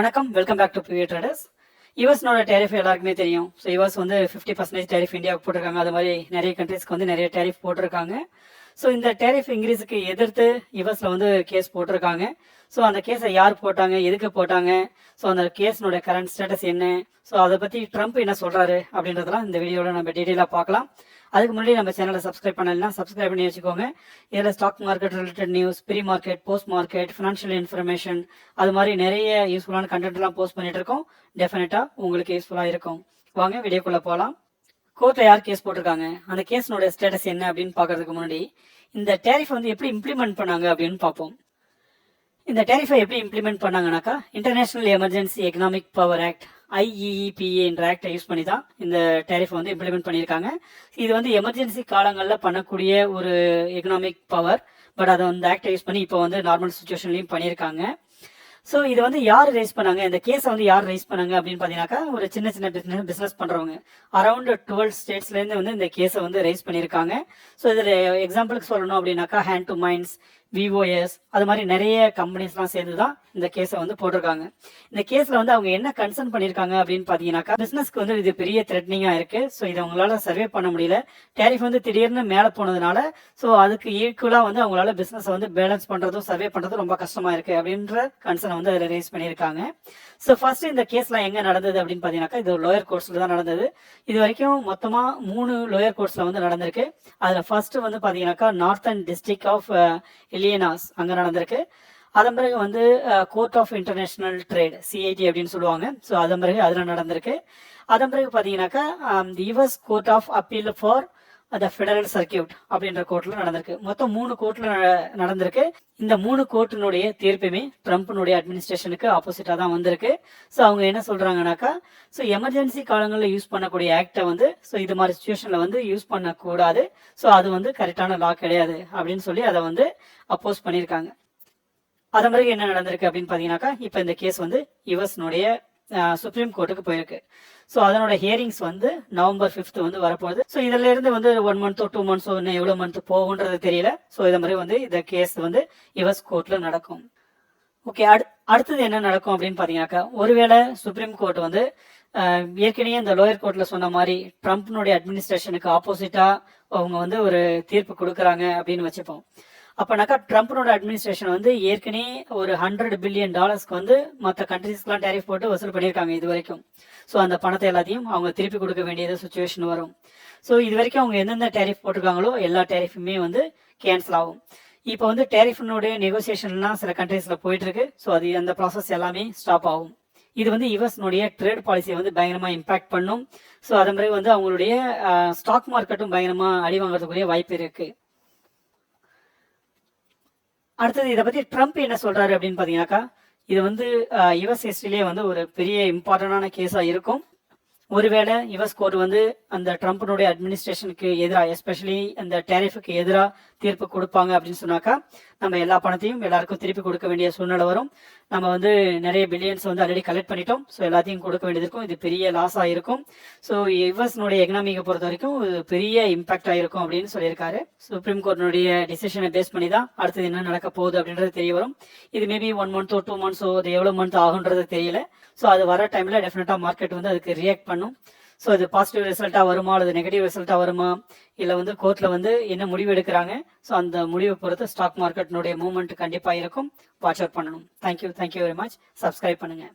வணக்கம், welcome back to PV traders. யூஎஸ்னோட tariff எல்லாருக்குமே தெரியும். ஸோ யூஎஸ் வந்து 50% டேரிஃப் இந்தியாவுக்கு போட்டிருக்காங்க. அது மாதிரி நிறைய கண்ட்ரீஸ்க்கு வந்து நிறைய டேரிஃப் போட்டிருக்காங்க. ஸோ இந்த டேரிஃப் இன்க்ரீஸுக்கு எதிர்த்து யூஎஸ்ல வந்து கேஸ் போட்டிருக்காங்க. ஸோ அந்த கேஸை யார் போட்டாங்க, எதுக்கு போட்டாங்க, ஸோ அந்த கேஸ்னோட கரண்ட் ஸ்டேட்டஸ் என்ன, ஸோ அதை பற்றி ட்ரம்ப் என்ன சொல்கிறாரு அப்படின்றதெல்லாம் இந்த வீடியோவில் நம்ம டீட்டெயிலாக பார்க்கலாம். அதுக்கு முன்னாடி நம்ம சேனலை சப்ஸ்கிரைப் பண்ணலாம், சப்ஸ்கிரைப் பண்ணி வச்சுக்கோங்க. இதில் stock market related news, pre market, post market, financial information, அது மாதிரி நிறைய யூஸ்ஃபுல்லான கண்டென்ட்லாம் போஸ்ட் பண்ணிட்டு இருக்கோம். டெஃபினட்டாக உங்களுக்கு யூஸ்ஃபுல்லாக இருக்கும். வாங்க வீடியோக்குள்ளே போகலாம். கோர்ட்டில் யார் கேஸ் போட்டிருக்காங்க, அந்த கேஸினோட ஸ்டேட்டஸ் என்ன அப்படின்னு பார்க்கறதுக்கு முன்னாடி இந்த டேரிஃப் வந்து எப்படி இம்ப்ளிமெண்ட் பண்ணாங்க அப்படின்னு பார்ப்போம். இந்த டேரிஃபை எப்படி இம்ப்ளிமெண்ட் பண்ணாங்கனாக்கா, international emergency economic power act IEEPA என்ற ஆக்டை யூஸ் பண்ணி தான் இந்த டேரிஃப் வந்து இம்ப்ளிமெண்ட் பண்ணியிருக்காங்க. இது வந்து எமர்ஜென்சி காலங்களில் பண்ணக்கூடிய ஒரு எக்கனாமிக் பவர், பட் அதை அந்த ஆக்டை யூஸ் பண்ணி இப்போ வந்து நார்மல் சுச்சுவேஷன்லையும் பண்ணியிருக்காங்க. ஸோ இது வந்து யார் ரைஸ் பண்ணாங்க, இந்த கேஸை வந்து யார் ரைஸ் பண்ணாங்க அப்படின்னு பார்த்தீங்கன்னாக்கா, ஒரு சின்ன சின்ன பிஸ்னஸ் பண்ணுறவங்க அரௌண்ட் 12 ஸ்டேட்ஸ்லேருந்து வந்து இந்த கேஸை வந்து ரைஸ் பண்ணியிருக்காங்க. ஸோ இதில் எக்ஸாம்பிளுக்கு சொல்லணும் அப்படின்னாக்கா, ஹேண்ட் டு மைண்ட்ஸ், விஓஎஸ், அது மாதிரி நிறைய கம்பெனிஸ்லாம் சேர்ந்து தான் இந்த கேஸை வந்து போட்டிருக்காங்க. இந்த கேஸில் வந்து அவங்க என்ன கன்சர்ன் பண்ணியிருக்காங்க அப்படின்னு பார்த்தீங்கன்னாக்கா, பிஸ்னஸ்க்கு வந்து இது பெரிய த்ரெட்னிங்காக இருக்குது. ஸோ இதை அவங்களால சர்வே பண்ண முடியல. டேரிஃப் வந்து திடீர்னு மேலே போனதுனால ஸோ அதுக்கு ஈக்குவலாக வந்து அவங்களால பிஸ்னஸை வந்து பேலன்ஸ் பண்ணுறதும் சர்வே பண்ணுறதும் ரொம்ப கஷ்டமாக இருக்குது அப்படின்ற கன்சர்னை வந்து அதில் ரைஸ் பண்ணியிருக்காங்க. ஸோ ஃபர்ஸ்ட் இந்த கேஸ்லாம் எங்கே நடந்தது அப்படின்னு பார்த்தீங்கன்னாக்கா, இது லோயர் கோர்ட்ஸில் தான் நடந்தது. இது வரைக்கும் மொத்தமாக 3 லோயர் கோர்ட்ஸில் வந்து நடந்திருக்கு. அதில் ஃபர்ஸ்ட் வந்து பார்த்தீங்கன்னாக்கா, நார்த்தன் டிஸ்ட்ரிக்ட் ஆஃப் இலியனாஸ் அங்கே நடந்திருக்கு. அதன் பிறகு வந்து court of international trade, CIT அப்படின்னு சொல்லுவாங்க. ஸோ அதன் பிறகு அதில் நடந்திருக்கு. அதன் பிறகு பார்த்தீங்கன்னாக்கா, US court of appeal for அந்த ஃபெடரல் சர்க்கியூட் அப்படின்ற கோர்ட்டில் நடந்திருக்கு. மொத்தம் 3 கோர்ட்டில் நடந்திருக்கு. இந்த 3 கோர்ட்டினுடைய தீர்ப்புமே ட்ரம்ப்னுடைய அட்மினிஸ்ட்ரேஷனுக்கு ஆப்போசிட்டாக தான் வந்திருக்கு. ஸோ அவங்க என்ன சொல்கிறாங்கனாக்கா, ஸோ எமர்ஜென்சி காலங்களில் யூஸ் பண்ணக்கூடிய ஆக்டை வந்து ஸோ இது மாதிரி சுச்சுவேஷனில் வந்து யூஸ் பண்ணக்கூடாது, ஸோ அது வந்து கரெக்டான லா கிடையாது அப்படின்னு சொல்லி அதை வந்து அப்போஸ் பண்ணியிருக்காங்க. அதன் பிறகு என்ன நடந்திருக்கு அப்படின்னு பார்த்தீங்கன்னாக்கா, இப்போ இந்த கேஸ் வந்து யுஎஸ்னுடைய சுப்ரீம் கோர்ட்டுக்கு போயிருக்கு. ஸோ அதனோட ஹியரிங்ஸ் வந்து நவம்பர் 5 வந்து வரப்போகுது. ஸோ இதில் இருந்து வந்து 1 மந்த்தோ 2 மந்த்ஸோ இன்னும் எவ்வளோ மந்த் போகுன்றது தெரியல. ஸோ இதை மாதிரி வந்து இந்த கேஸ் வந்து யுஎஸ் கோர்ட்டில் நடக்கும். ஓகே, அடுத்தது என்ன நடக்கும் அப்படின்னு பார்த்தீங்கன்னாக்கா, ஒருவேளை சுப்ரீம் கோர்ட் வந்து ஏற்கனவே இந்த லோயர் கோர்ட்டில் சொன்ன மாதிரி ட்ரம்ப்னுடைய அட்மினிஸ்ட்ரேஷனுக்கு ஆப்போசிட்டாக அவங்க வந்து ஒரு தீர்ப்பு கொடுக்குறாங்க அப்படின்னு வச்சுப்போம். அப்போனாக்கா ட்ரம்ப்னோட அட்மினிஸ்ட்ரேஷன் வந்து ஏற்கனவே ஒரு $100 பில்லியன் வந்து மற்ற கண்ட்ரீஸ்க்குலாம் டேரிஃப் போட்டு வசூல் பண்ணியிருக்காங்க இது வரைக்கும். ஸோ அந்த பணத்தை எல்லாத்தையும் அவங்க திருப்பி கொடுக்க வேண்டியது சுச்சுவேஷன் வரும். ஸோ இது வரைக்கும் அவங்க எந்தெந்த டேரிஃப் போட்டிருக்காங்களோ எல்லா டேரிஃபுமே வந்து கேன்சல் ஆகும். இப்போ வந்து டேரிஃபினுடைய நெகோசியேஷன்லாம் சில கண்ட்ரீஸில் போயிட்டு இருக்கு. ஸோ அது அந்த ப்ராசஸ் எல்லாமே ஸ்டாப் ஆகும். இது வந்து யுஎஸ்னுடைய ட்ரேட் பாலிசியை வந்து பயங்கரமாக இம்பாக்ட் பண்ணும். ஸோ அதன் பிறகு வந்து அவங்களுடைய ஸ்டாக் மார்க்கெட்டும் பயங்கரமாக அடி வாங்குறதுக்குரிய வாய்ப்பு இருக்கு. அடுத்தது இதை பற்றி ட்ரம்ப் என்ன சொல்றாரு அப்படின்னு பார்த்தீங்கன்னாக்கா, இது வந்து யுஎஸ் ஹிஸ்டரியிலே வந்து ஒரு பெரிய இம்பார்ட்டண்டான கேஸாக இருக்கும். ஒருவேளை யுஎஸ் கோர்ட் வந்து அந்த ட்ரம்ப்னுடைய அட்மினிஸ்ட்ரேஷனுக்கு எதிராக, எஸ்பெஷலி அந்த டேரிஃபுக்கு எதிராக தீர்ப்பு கொடுப்பாங்க அப்படின்னு சொன்னாக்கா, நம்ம எல்லா பணத்தையும் எல்லாருக்கும் திருப்பி கொடுக்க வேண்டிய சூழ்நிலை வரும். நம்ம வந்து நிறைய பில்லியன்ஸ் வந்து ஆல்ரெடி கலெக்ட் பண்ணிட்டோம். ஸோ எல்லாத்தையும் கொடுக்க வேண்டியது இருக்கும். இது பெரிய லாஸாக இருக்கும். ஸோ யுஎஸ்னுடைய எக்கனாமிக்கை பொறுத்த வரைக்கும் பெரிய இம்பாக்ட் ஆகிருக்கும் அப்படின்னு சொல்லியிருக்காரு. சுப்ரீம் கோர்ட்டினுடைய டிசிஷனை பேஸ் பண்ணி தான் அடுத்தது என்ன நடக்க போகுது அப்படின்றது தெரிய வரும். இது மேபி 1 மந்த்தோ 2 மந்த்ஸோ அது எவ்வளோ மந்த் ஆகுன்றது தெரியல. ஸோ அது வர டைமில் டெஃபினட்டாக மார்க்கெட் வந்து அதுக்கு ரியாக்ட் பண்ணும். ஸோ இது பாசிட்டிவ் ரிசல்ட்டாக வருமா அல்லது நெகட்டிவ் ரிசல்ட்டாக வருமா, இல்லை வந்து கோர்ட்டில் வந்து என்ன முடிவு எடுக்கிறாங்க, ஸோ அந்த முடிவை பொறுத்து ஸ்டாக் மார்க்கெட்டினுடைய மூவ்மெண்ட் கண்டிப்பாக இருக்கும். வாட்ச் அவுட் பண்ணணும். Thank you very much. சப்ஸ்கிரைப் பண்ணுங்கள்.